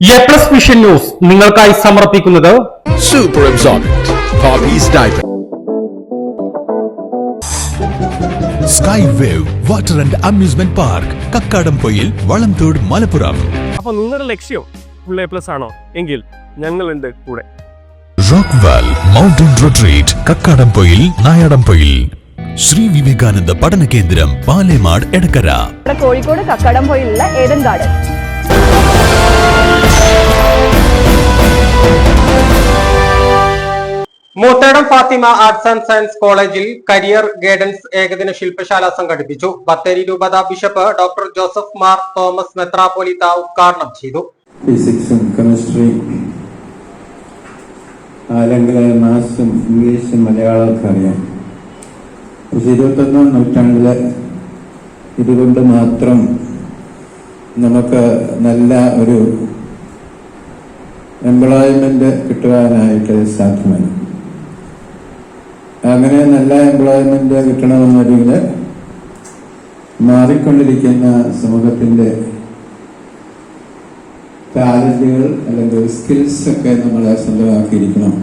A+ vision news നിങ്ങൾക്കായി സമർപ്പിക്കുന്നത് super absorbent Poppies diaper sky wave water and amusement park Kakkadampoyil Valamthode Malappuram. അപ്പോൾ നിങ്ങളുടെ ലക്ഷ്യം ഫുൾ A+ ആണോ എങ്കിൽ ഞങ്ങളുണ്ട് കൂടെ. Rockwell mountain retreat Kakkadampoyil Nayadampoyil. Shri Vivekananda പഠന കേന്ദ്രം പാലേമാട് എടക്കര. കോഴിക്കോട് കക്കാടംപൊയിലുള്ള Eden garden. Moothedam Fathima arts and science കോളേജിൽ കരിയർ ഗൈഡൻസ് ഏകദിന ശില്പശാല സംഘടിപ്പിച്ചു. ബത്തേരി രൂപത bishop doctor Joseph Mar Thomas മെത്രാപ്പോലീത്ത ഉദ്ഘാടനം ചെയ്തു. ഫിസിക്സും കെമിസ്ട്രി, അല്ലെങ്കിൽ മാത്സും ഇംഗ്ലീഷും മലയാളമൊക്കെ അറിയാം. പക്ഷെ 21ാം നൂറ്റാണ്ടില് ഇതുകൊണ്ട് മാത്രം നമുക്ക് നല്ല ഒരു എംപ്ലോയ്മെന്റ് കിട്ടുവാനായിട്ട് സാധ്യമല്ല. അങ്ങനെ നല്ല എംപ്ലോയ്മെന്റ് കിട്ടണമെന്നുണ്ടെങ്കിൽ മാറിക്കൊണ്ടിരിക്കുന്ന സമൂഹത്തിന്റെ ടാലന്റുകൾ അല്ലെങ്കിൽ സ്കിൽസ് ഒക്കെ നമ്മൾ സ്വന്തമാക്കിയിരിക്കണം.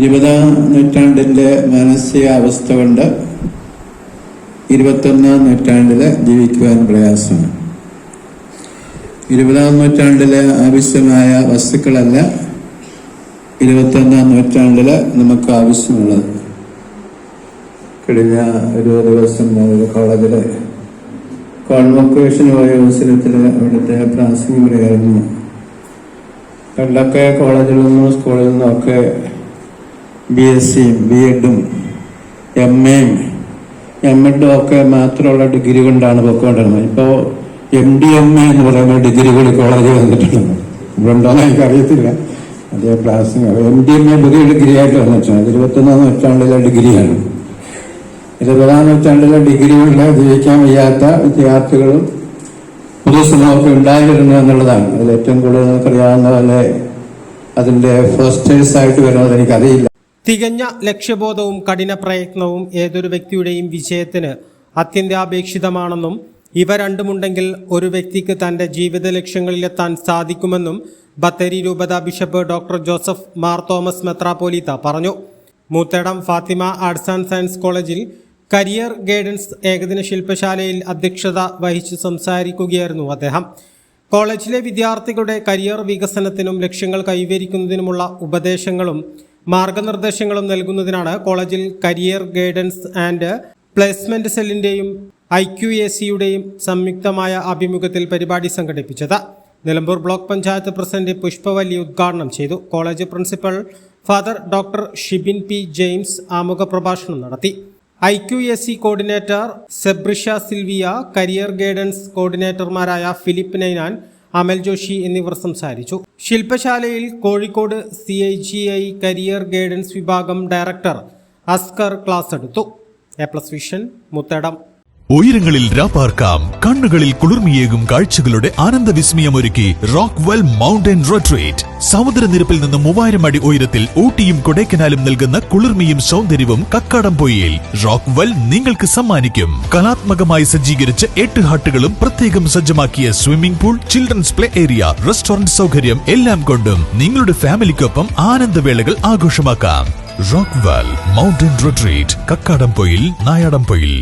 20ാം നൂറ്റാണ്ടിന്റെ മാനസികാവസ്ഥ കൊണ്ട് 21ാം നൂറ്റാണ്ടില് ജീവിക്കുവാൻ പ്രയാസമാണ്. 20ാം നൂറ്റാണ്ടില് ആവശ്യമായ വസ്തുക്കളല്ല 21ാം നൂറ്റാണ്ടില് നമുക്ക് ആവശ്യമുള്ളത്. കഴിഞ്ഞ ഒരു ദിവസം ഒരു കോളേജില് കോൺവൊക്കേഷന് പോയ അവസരത്തില് അവിടുത്തെ പ്രാസംഗികം പറയായിരുന്നു. പണ്ടൊക്കെ കോളേജിൽ നിന്നും സ്കൂളിൽ നിന്നും ഒക്കെ BScയും BEdും MAയും MEdും ഒക്കെ മാത്രമുള്ള ഡിഗ്രി കൊണ്ടാണ് പൊയ്ക്കൊണ്ടിരുന്നത്. ഇപ്പോൾ MD MA എന്ന് പറയുന്ന ഡിഗ്രി കൂടി കോളേജിൽ വന്നിട്ടുണ്ട്. ഇവിടെ ഉണ്ടോന്ന് എനിക്കറിയത്തില്ല. അതേ ക്ലാസ്സിങ് MD MA പുതിയ ഡിഗ്രി ആയിട്ട് വന്നിട്ടുണ്ട്. 21ാം നൂറ്റാണ്ടിലെ ഡിഗ്രിയാണ്. 20ാം നൂറ്റാണ്ടിലെ ഡിഗ്രികളിൽ ജീവിക്കാൻ വയ്യാത്ത വിദ്യാർത്ഥികളും പൊതുസമൂഹമൊക്കെ ഉണ്ടായിരുന്നു എന്നുള്ളതാണ്. അതിൽ ഏറ്റവും കൂടുതൽ നമുക്കറിയാവുന്ന പോലെ അതിന്റെ ഫസ്റ്റേഴ്സ് ആയിട്ട് വരുന്നത് എനിക്കറിയില്ല. തികഞ്ഞ ലക്ഷ്യബോധവും കഠിന പ്രയത്നവും ഏതൊരു വ്യക്തിയുടെയും വിജയത്തിന് അത്യന്താപേക്ഷിതമാണെന്നും ഇവ രണ്ടുമുണ്ടെങ്കിൽ ഒരു വ്യക്തിക്ക് തൻ്റെ ജീവിത ലക്ഷ്യങ്ങളിലെത്താൻ സാധിക്കുമെന്നും ബത്തേരി രൂപത bishop doctor Joseph Mar Thomas മെത്രാപ്പോലീത്ത പറഞ്ഞു. Moothedam Fathima arts and science കോളേജിൽ കരിയർ ഗൈഡൻസ് ഏകദിന ശില്പശാലയിൽ അധ്യക്ഷത വഹിച്ചു സംസാരിക്കുകയായിരുന്നു അദ്ദേഹം. കോളേജിലെ വിദ്യാർത്ഥികളുടെ കരിയർ വികസനത്തിനും ലക്ഷ്യങ്ങൾ കൈവരിക്കുന്നതിനുമുള്ള ഉപദേശങ്ങളും മാർഗനിർദ്ദേശങ്ങളും നൽകുന്നതിനാണ് കോളേജിൽ കരിയർ ഗൈഡൻസ് ആൻഡ് പ്ലേസ്മെന്റ് സെല്ലിന്റെയും IQACയുടെയും സംയുക്തമായ ആഭിമുഖ്യത്തിൽ പരിപാടി സംഘടിപ്പിച്ചത്. നിലമ്പൂർ ബ്ലോക്ക് പഞ്ചായത്ത് പ്രസിഡന്റ് പുഷ്പവല്ലി ഉദ്ഘാടനം ചെയ്തു. College principal father doctor Shibin P. James ആമുഖ പ്രഭാഷണം നടത്തി. IQAC coordinator Sebrisha Silvia, career guidance കോർഡിനേറ്റർമാരായ ഫിലിപ്പ് നൈനാൻ, അമൽ ജോഷി എന്നിവർ സംസാരിച്ചു. ശില്പശാലയിൽ കോഴിക്കോട് CIGI കരിയർ ഗൈഡൻസ് വിഭാഗം ഡയറക്ടർ അസ്കർ ക്ലാസ് എടുത്തു. A+ vision Muthedam. ഉയരങ്ങളിൽ രാപ്പാർക്കാം, കണ്ണുകളിൽ കുളിർമിയേകും കാഴ്ചകളുടെ ആനന്ദവിസ്മയമൊരുക്കി റോക്ക്വെൽ മൗണ്ടൻ റിട്രീറ്റ്. സമുദ്രനിരപ്പിൽ നിന്ന് 3000 അടി ഉയരത്തിൽ ഊട്ടിയും കൊടൈക്കനാലും നൽകുന്ന കുളിർമയും സൗന്ദര്യവും കക്കാടംപൊയിൽ റോക്ക്വെൽ നിങ്ങൾക്ക് സമ്മാനിക്കും. കലാത്മകമായി സജ്ജീകരിച്ച 8 ഹട്ടുകളും പ്രത്യേകം സജ്ജമാക്കിയ swimming pool, children's play area, restaurant സൗകര്യം എല്ലാം കൊണ്ടും നിങ്ങളുടെ ഫാമിലിക്കൊപ്പം ആനന്ദവേളകൾ ആഘോഷമാക്കാം. Rockwell mountain retreat Kakkadampoyil Nayadampoyil.